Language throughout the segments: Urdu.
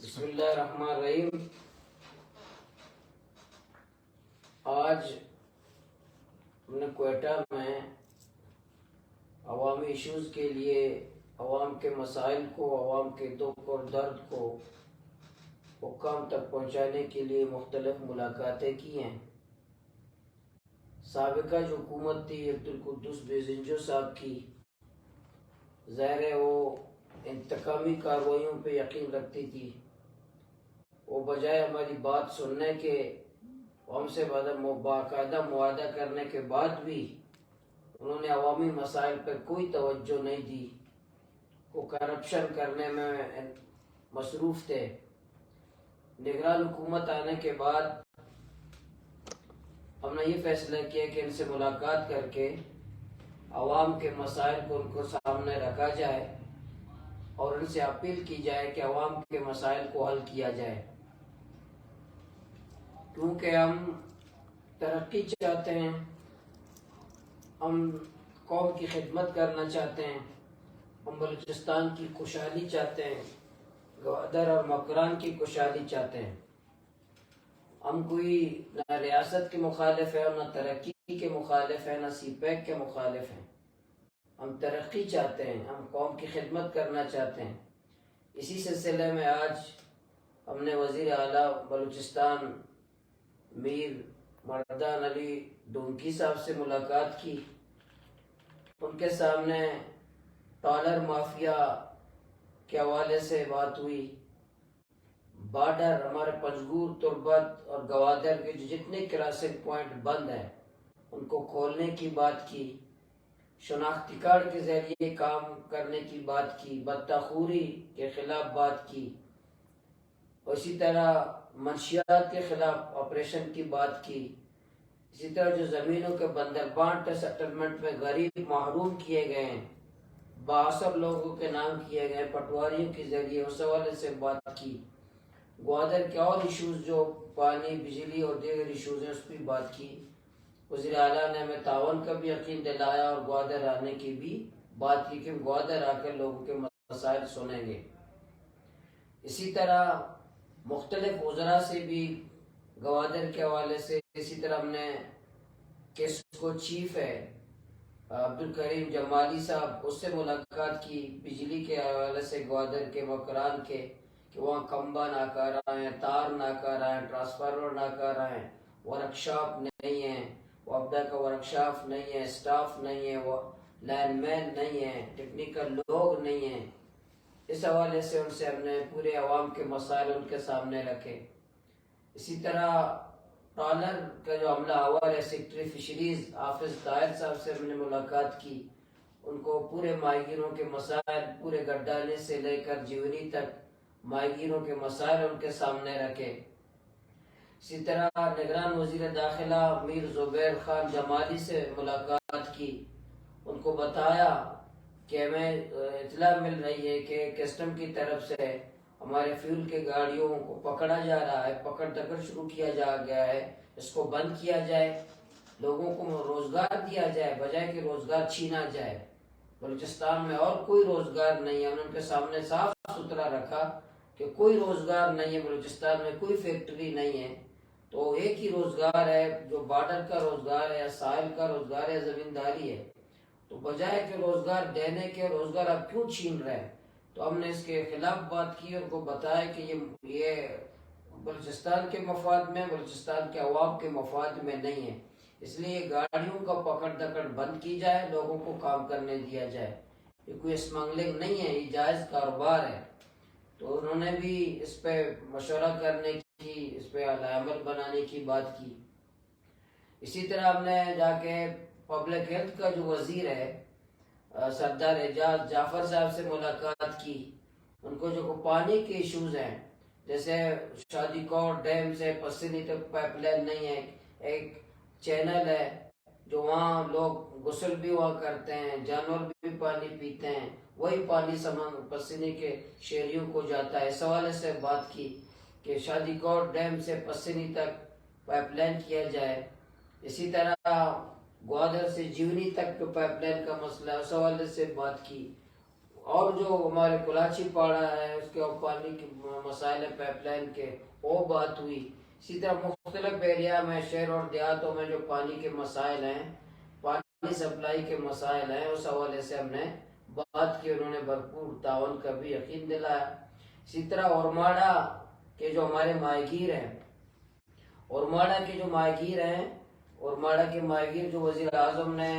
بسم اللہ الرحمن الرحیم۔ آج ہم نے کوئٹہ میں عوامی ایشوز کے لیے عوام کے مسائل کو، عوام کے دکھ اور درد کو حکام تک پہنچانے کے لیے مختلف ملاقاتیں کی ہیں۔ سابقہ جو حکومت تھی عبدالقدوس بیزنجو صاحب کی، ظاہر ہے وہ انتقامی کارروائیوں پہ یقین رکھتی تھی۔ وہ بجائے ہماری بات سننے کے، ہم سے باقاعدہ معاہدہ کرنے کے بعد بھی انہوں نے عوامی مسائل پر کوئی توجہ نہیں دی۔ وہ کرپشن کرنے میں مصروف تھے۔ نگران حکومت آنے کے بعد ہم نے یہ فیصلہ کیا کہ ان سے ملاقات کر کے عوام کے مسائل کو ان کو سامنے رکھا جائے اور ان سے اپیل کی جائے کہ عوام کے مسائل کو حل کیا جائے، کیونکہ ہم ترقی چاہتے ہیں، ہم قوم کی خدمت کرنا چاہتے ہیں، ہم بلوچستان کی خوشحالی چاہتے ہیں، گوادر اور مکران کی خوشحالی چاہتے ہیں۔ ہم کوئی نہ ریاست کے مخالف ہیں، نہ ترقی کے مخالف ہیں، نہ سی پیک کے مخالف ہیں۔ ہم ترقی چاہتے ہیں، ہم قوم کی خدمت کرنا چاہتے ہیں۔ اسی سلسلے میں آج ہم نے وزیر اعلیٰ بلوچستان میر مردان علی ڈونکی صاحب سے ملاقات کی۔ ان کے سامنے ٹالر مافیا کے حوالے سے بات ہوئی، بارڈر ہمارے پنجگور، تربت اور گوادر کے جتنے کراسنگ پوائنٹ بند ہیں ان کو کھولنے کی بات کی، شناختی کارڈ کے ذریعے کام کرنے کی بات کی، بدتخوری کے خلاف بات کی، اور اسی طرح منشیات کے خلاف آپریشن کی بات کی۔ اسی طرح جو زمینوں کے بندر بانٹ سیٹلمنٹ میں غریب محروم کیے گئے ہیں، بااثر لوگوں کے نام کیے گئے پٹواریوں کے ذریعے، اس حوالے سے بات کی۔ گوادر کے اور ایشوز جو پانی، بجلی اور دیگر ایشوز ہیں اس پہ بات کی۔ وزیر اعلیٰ نے ہمیں تعاون کا بھی یقین دلایا اور گوادر آنے کی بھی بات کی کہ گوادر آ کر لوگوں کے مسائل سنیں گے۔ اسی طرح مختلف وزراء سے بھی گوادر کے حوالے سے، اسی طرح ہم نے کیسکو چیف ہے عبدالکریم جمالی صاحب، اس سے ملاقات کی بجلی کے حوالے سے، گوادر کے مکران کے، کہ وہاں کھمبا ناکارہ ہیں، تار ناکارہ ہیں، ٹرانسفارمر ناکارہ ہیں، ورکشاپ نہیں ہیں، وابدہ کا ورکشاپ نہیں ہے، سٹاف نہیں ہے، وہ لائن مین نہیں ہے، ٹیکنیکل لوگ نہیں ہیں۔ اس حوالے سے ان سے ہم نے پورے عوام کے مسائل ان کے سامنے رکھے۔ اسی طرح ٹالر کا جو عملہ آور ہے، سیکٹری فشریز حافظ طاہر صاحب سے ہم نے ملاقات کی، ان کو پورے ماہی گیروں کے مسائل، پورے گڈانے سے لے کر جیونی تک ماہی گیروں کے مسائل ان کے سامنے رکھے۔ اسی طرح نگران وزیر داخلہ میر زبیر خان جمالی سے ملاقات کی، ان کو بتایا کہ ہمیں اطلاع مل رہی ہے کہ کسٹم کی طرف سے ہمارے فیول کے گاڑیوں کو پکڑا جا رہا ہے، پکڑ دکڑ شروع کیا جا گیا ہے، اس کو بند کیا جائے، لوگوں کو روزگار دیا جائے بجائے کہ روزگار چھینا جائے۔ بلوچستان میں اور کوئی روزگار نہیں ہے، انہوں نے ان کے سامنے صاف ستھرا رکھا کہ کوئی روزگار نہیں ہے، بلوچستان میں کوئی فیکٹری نہیں ہے، تو ایک ہی روزگار ہے جو بارڈر کا روزگار ہے، یا ساحل کا روزگار ہے، زمینداری ہے۔ تو بجائے کہ روزگار دینے کے، روزگار آپ کیوں چھین رہے ہیں؟ تو ہم نے اس کے خلاف بات کی اور کو بتایا کہ یہ بلوچستان کے مفاد میں، بلوچستان کے عوام کے مفاد میں نہیں ہے، اس لیے گاڑیوں کا پکڑ دکڑ بند کی جائے، لوگوں کو کام کرنے دیا جائے۔ یہ کوئی اسمگلنگ نہیں ہے، یہ جائز کاروبار ہے۔ تو انہوں نے بھی اس پہ مشورہ کرنے کی، اس پہ عمل بنانے کی بات کی۔ اسی طرح ہم نے جا کے پبلک ہیلتھ کا جو وزیر ہے سردار اعجاز جعفر صاحب سے ملاقات کی، ان کو جو پانی کے ایشوز ہیں، جیسے شادی کوٹ ڈیم سے پسینی تک پائپ لائن نہیں ہے، ایک چینل ہے جو وہاں لوگ غسل بھی وہاں کرتے ہیں، جانور بھی پانی پیتے ہیں، وہی پانی پسینے کے شہریوں کو جاتا ہے۔ اس حوالے سے بات کی کہ شادی کوٹ ڈیم سے پسینی تک پائپ لائن کیا جائے۔ اسی طرح گوادر سے جیونی تک جو پائپ لائن کا مسئلہ ہے، اس حوالے سے بات کی۔ اور جو ہمارے کلاچی پاڑا ہے اس کے پانی کے مسائل پائپ لائن کے وہ بات ہوئی. اسی طرح مختلف ایریا میں شہر اور دیہاتوں میں جو پانی کے مسائل ہیں, پانی سپلائی کے مسائل ہیں, اس حوالے سے ہم نے بات کی. انہوں نے بھرپور تعاون کا بھی یقین دلایا. اسی طرح اورماڑا کے جو ہمارے ماہی گیر ہیں, اورماڑا کے جو ماہی گیر ہیں, اورماڑا کے ماہی گیر جو وزیر اعظم نے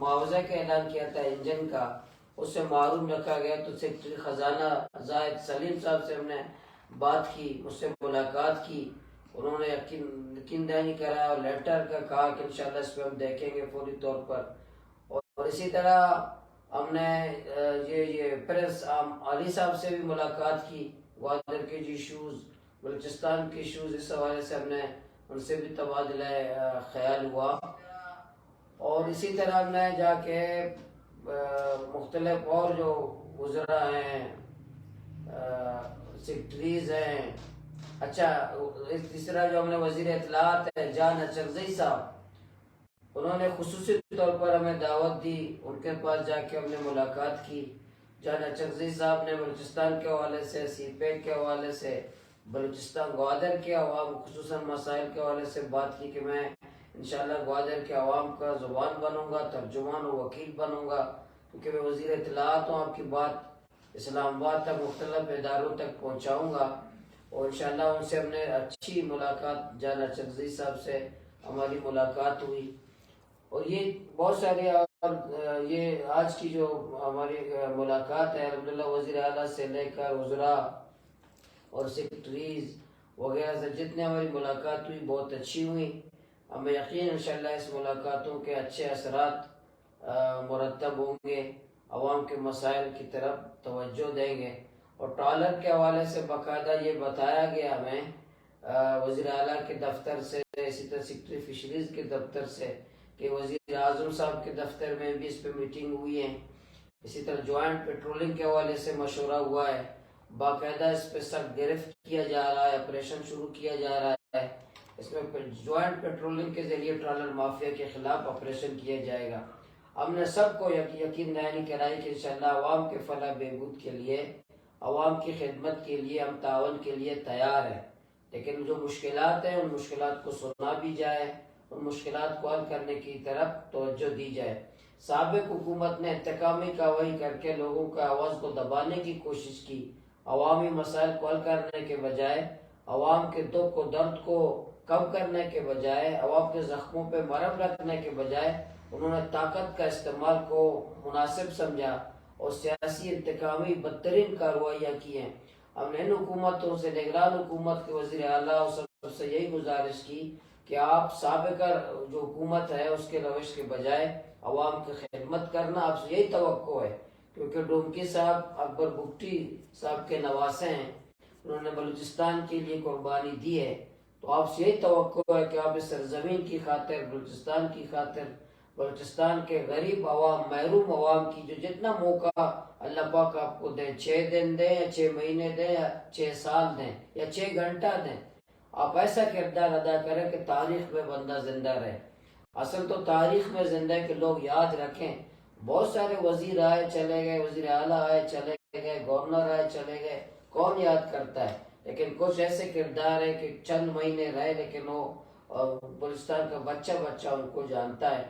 معاوضہ کا اعلان کیا تھا انجن کا, اس سے محروم رکھا گیا, تو سیکرٹری خزانہ زاہد سلیم صاحب سے ہم نے بات کی, مجھ سے ملاقات کی. انہوں نے یقین دہانی کرایا اور لیٹر کا کہا کہ انشاءاللہ اس پہ ہم دیکھیں گے فوری طور پر. اور اسی طرح ہم نے یہ پریس علی صاحب سے بھی ملاقات کی, گوادر کے جو ایشوز, بلوچستان کے ایشوز, اس حوالے سے ہم نے ان سے بھی تبادلہ خیال ہوا. اور اسی طرح ہم نے جا کے مختلف اور جو وزراء ہیں, سیکرٹریز ہیں, اچھا تیسرا جو ہم نے وزیر اطلاعات ہے جان اچرزئی صاحب, انہوں نے خصوصی طور پر ہمیں دعوت دی, ان کے پاس جا کے ہم نے ملاقات کی. جان اچرزئی صاحب نے بلوچستان کے حوالے سے, سی پیک کے حوالے سے, بلوچستان گوادر کے عوام خصوصاً مسائل کے حوالے سے بات کی کہ میں انشاءاللہ گوادر کے عوام کا زبان بنوں گا, ترجمان و وکیل بنوں گا, کیونکہ میں وزیر اطلاعات ہوں, آپ کی بات اسلام آباد تک مختلف اداروں تک پہنچاؤں گا. اور انشاءاللہ ان سے ہم نے اچھی ملاقات, جان اچرزئی صاحب سے ہماری ملاقات ہوئی. اور یہ بہت سارے, اور یہ آج کی جو ہماری ملاقات ہے الحمدللہ وزیر اعلیٰ سے لے کر وزراء اور سیکرٹریز وغیرہ سے جتنے ہماری ملاقات ہوئی بہت اچھی ہوئی. ہمیں یقین انشاءاللہ اس ملاقاتوں کے اچھے اثرات مرتب ہوں گے, عوام کے مسائل کی طرف توجہ دیں گے. اور ٹرالر کے حوالے سے باقاعدہ یہ بتایا گیا ہمیں وزیر اعلیٰ کے دفتر سے, اسی طرح سیکرٹری فشریز کے دفتر سے, کہ وزیر اعظم صاحب کے دفتر میں بھی اس پہ میٹنگ ہوئی ہے. اسی طرح جوائنٹ پیٹرولنگ کے حوالے سے مشورہ ہوا ہے, باقاعدہ اس پہ سخت گرفت کیا جا رہا ہے, آپریشن شروع کیا جا رہا ہے. اس میں جوائنٹ پیٹرولنگ کے ذریعے ٹرالر مافیا کے خلاف آپریشن کیا جائے گا. ہم نے سب کو یقین دہانی کرائی کہ انشاءاللہ عوام کے فلاح بہبود کے لیے, عوام کی خدمت کے لیے ہم تعاون کے لیے تیار ہیں. لیکن جو مشکلات ہیں ان مشکلات کو سنا بھی جائے, ان مشکلات کو حل کرنے کی طرف توجہ دی جائے. سابق حکومت نے انتقامی کارروائی کر کے لوگوں کا آواز کو دبانے کی کوشش کی. عوامی مسائل کو حل کرنے کے بجائے, عوام کے دکھ و درد کو کم کرنے کے بجائے, عوام کے زخموں پہ مرہم رکھنے کے بجائے انہوں نے طاقت کا استعمال کو مناسب سمجھا اور سیاسی انتقامی بدترین کارروائیاں کی ہیں. ہم نے ان حکومتوں سے, نگران حکومت کے وزیر اعلیٰ اور سب سے یہی گزارش کی کہ آپ سابقہ جو حکومت ہے اس کے روش کے بجائے عوام کی خدمت کرنا, آپ سے یہی توقع ہے. کیونکہ ڈومکی صاحب اکبر بگٹی صاحب کے نواسے ہیں, انہوں نے بلوچستان کے لیے قربانی دی ہے, تو آپ سے یہی توقع ہے کہ آپ اس سرزمین کی خاطر, بلوچستان کی خاطر, بلوچستان کے غریب عوام, محروم عوام کی جو جتنا موقع اللہ پاک آپ کو دیں, 6 دن دیں یا 6 مہینے دیں یا 6 سال دیں یا 6 گھنٹہ دیں, آپ ایسا کردار ادا کریں کہ تاریخ میں بندہ زندہ رہے. اصل تو تاریخ میں زندہ ہے کہ لوگ یاد رکھیں. بہت سارے وزیر آئے چلے گئے, وزیر اعلیٰ آئے چلے گئے, گورنر آئے چلے گئے, کون یاد کرتا ہے؟ لیکن کچھ ایسے کردار ہے کہ چند مہینے رہے لیکن وہ بلوچستان کا بچہ ان کو جانتا ہے.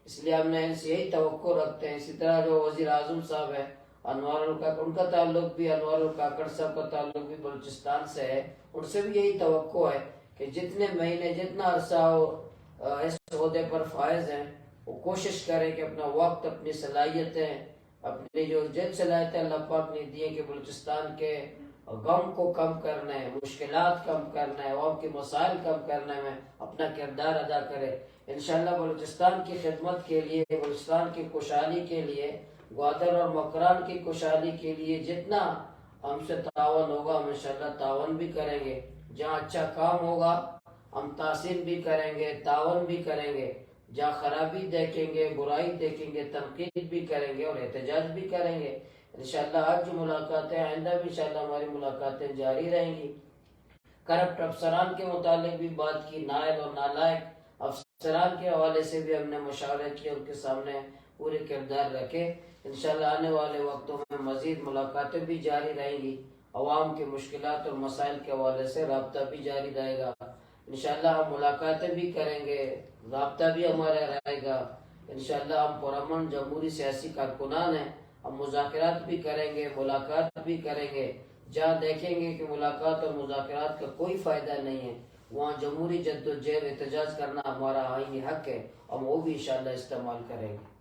اس لیے ہم نے ان سے یہی توقع رکھتے ہیں. اسی طرح جو وزیر اعظم صاحب ہے انوار الکاکڑ, ان کا تعلق بھی, انوار الکاکڑ صاحب کا تعلق بھی بلوچستان سے ہے, ان سے بھی یہی توقع ہے کہ جتنے مہینے, جتنا عرصہ وہ اس عہدے پر فائز ہیں, وہ کوشش کریں کہ اپنا وقت, اپنی صلاحیتیں, اپنی جو صلاحیتیں اللہ پاک نے دی ہیں کہ بلوچستان کے غم کو کم کرنے, مشکلات کم کرنے, عوام کے مسائل کم کرنے میں اپنا کردار ادا کرے. انشاءاللہ بلوچستان کی خدمت کے لیے, بلوچستان کی خوشحالی کے لیے, گوادر اور مکران کی خوشحالی کے لیے جتنا ہم سے تعاون ہوگا ہم انشاءاللہ تعاون بھی کریں گے. جہاں اچھا کام ہوگا ہم تحسین بھی کریں گے, تعاون بھی کریں گے. جہاں خرابی دیکھیں گے, برائی دیکھیں گے, تنقید بھی کریں گے اور احتجاج بھی کریں گے. انشاءاللہ آج جو ملاقاتیں, آئندہ بھی انشاءاللہ ہماری ملاقاتیں جاری رہیں گی. کرپٹ افسران کے متعلق بھی بات کی, نائب اور نالائق افسران کے حوالے سے بھی ہم نے مشاورے کیے, ان کے سامنے پورے کردار رکھے۔ انشاءاللہ آنے والے وقتوں میں مزید ملاقاتیں بھی جاری رہیں گی، عوام کے مشکلات اور مسائل کے حوالے سے رابطہ بھی جاری رہے گا۔ انشاءاللہ ہم ملاقاتیں بھی کریں گے، رابطہ بھی ہمارا رہے گا۔ انشاءاللہ ہم پرامن جمہوری سیاسی کارکنان ہیں، ہم مذاکرات بھی کریں گے، ملاقات بھی کریں گے۔ جہاں دیکھیں گے کہ ملاقات اور مذاکرات کا کوئی فائدہ نہیں ہے، وہاں جمہوری جد و جہد احتجاج کرنا ہمارا آئینی حق ہے، ہم وہ بھی انشاءاللہ استعمال کریں گے۔